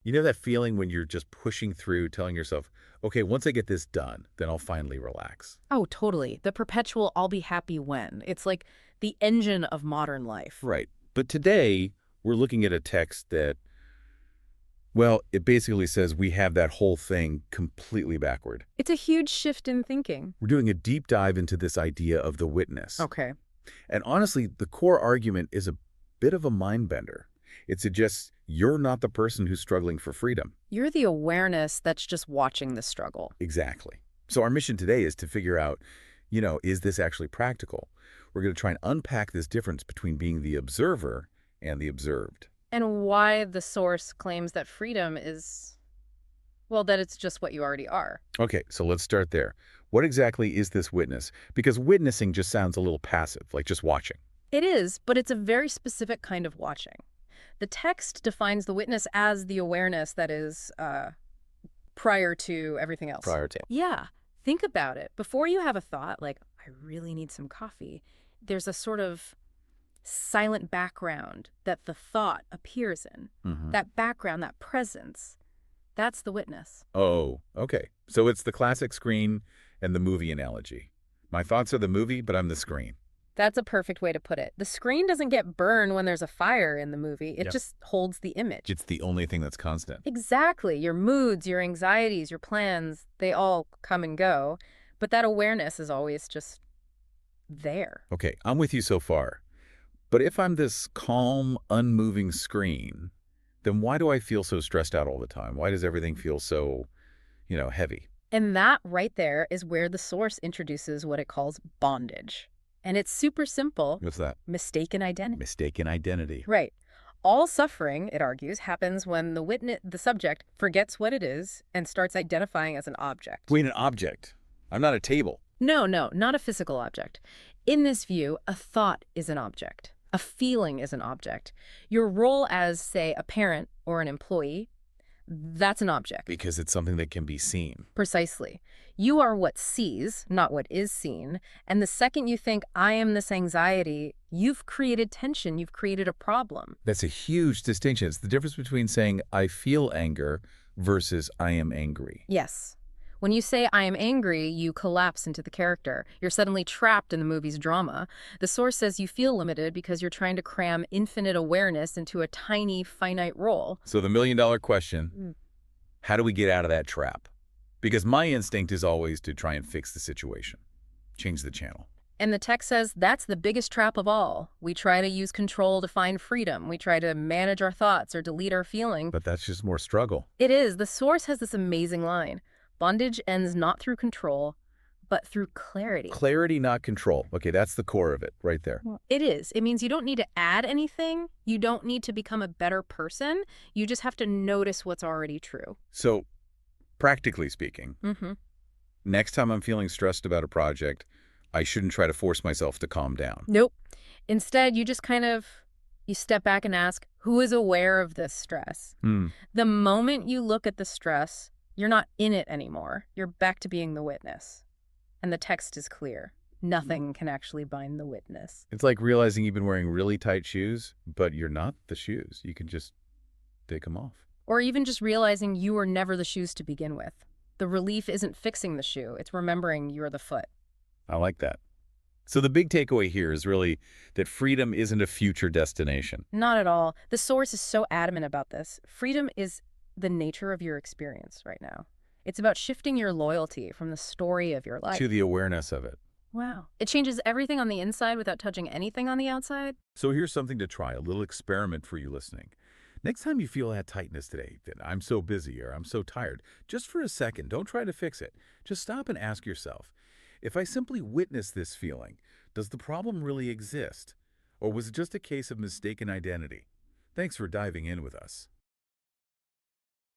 You know that feeling when you're just pushing through, telling yourself, okay, once I get this done, then I'll finally relax. Oh, totally. The perpetual "I'll be happy when." It's like the engine of modern life. Right. But today, we're looking at a text that, well, it basically says we have that whole thing completely backward. It's a huge shift in thinking. We're doing a deep dive into this idea of the witness. Okay. And honestly, the core argument is a bit of a mind bender. It suggests you're not the person who's struggling for freedom. You're the awareness that's just watching the struggle. Exactly. So our mission today is to figure out, is this actually practical? We're going to try and unpack this difference between being the observer and the observed. And why the source claims that freedom is, well, that it's just what you already are. Okay, so let's start there. What exactly is this witness? Because witnessing just sounds a little passive, like just watching. It is, but it's a very specific kind of watching. The text defines the witness as the awareness that is prior to everything else. Prior to. Yeah. Think about it. Before you have a thought like, I really need some coffee, there's a sort of silent background that the thought appears in. That background, that presence, that's the witness. Oh, okay. So it's the classic screen and the movie analogy. My thoughts are the movie, but I'm the screen. That's a perfect way to put it. The screen doesn't get burned when there's a fire in the movie. It Yep. just holds the image. It's the only thing that's constant. Exactly. Your moods, your anxieties, your plans, they all come and go. But that awareness is always just there. Okay, I'm with you so far. But if I'm this calm, unmoving screen, then why do I feel so stressed out all the time? Why does everything feel so, heavy? And that right there is where the source introduces what it calls bondage. And it's super simple. What's that? Mistaken identity. Mistaken identity. Right. All suffering, it argues, happens when the subject, forgets what it is and starts identifying as an object. Wait, an object. I'm not a table. No, not a physical object. In this view, a thought is an object. A feeling is an object. Your role as, say, a parent or an employee, that's an object. Because it's something that can be seen. Precisely. You are what sees, not what is seen. And the second you think, I am this anxiety, you've created tension, you've created a problem. That's a huge distinction. It's the difference between saying, I feel anger versus I am angry. Yes. When you say, I am angry, you collapse into the character. You're suddenly trapped in the movie's drama. The source says you feel limited because you're trying to cram infinite awareness into a tiny, finite role. So the million-dollar question, how do we get out of that trap? Because my instinct is always to try and fix the situation, change the channel. And the text says that's the biggest trap of all. We try to use control to find freedom. We try to manage our thoughts or delete our feeling. But that's just more struggle. It is. The source has this amazing line. Bondage ends not through control, but through clarity. Clarity, not control. Okay, that's the core of it right there. It is. It means you don't need to add anything. You don't need to become a better person. You just have to notice what's already true. So, practically speaking, next time I'm feeling stressed about a project, I shouldn't try to force myself to calm down. Nope. Instead, you just you step back and ask, who is aware of this stress? The moment you look at the stress, you're not in it anymore. You're back to being the witness. And the text is clear. Nothing can actually bind the witness. It's like realizing you've been wearing really tight shoes, but you're not the shoes. You can just take them off. Or even just realizing you were never the shoes to begin with. The relief isn't fixing the shoe. It's remembering you're the foot. I like that. So the big takeaway here is really that freedom isn't a future destination. Not at all. The source is so adamant about this. Freedom is the nature of your experience right now. It's about shifting your loyalty from the story of your life To the awareness of it. Wow. It changes everything on the inside without touching anything on the outside. So here's something to try, a little experiment for you listening. Next time you feel that tightness today, that I'm so busy or I'm so tired, just for a second, don't try to fix it. Just stop and ask yourself, if I simply witness this feeling, does the problem really exist? Or was it just a case of mistaken identity? Thanks for diving in with us.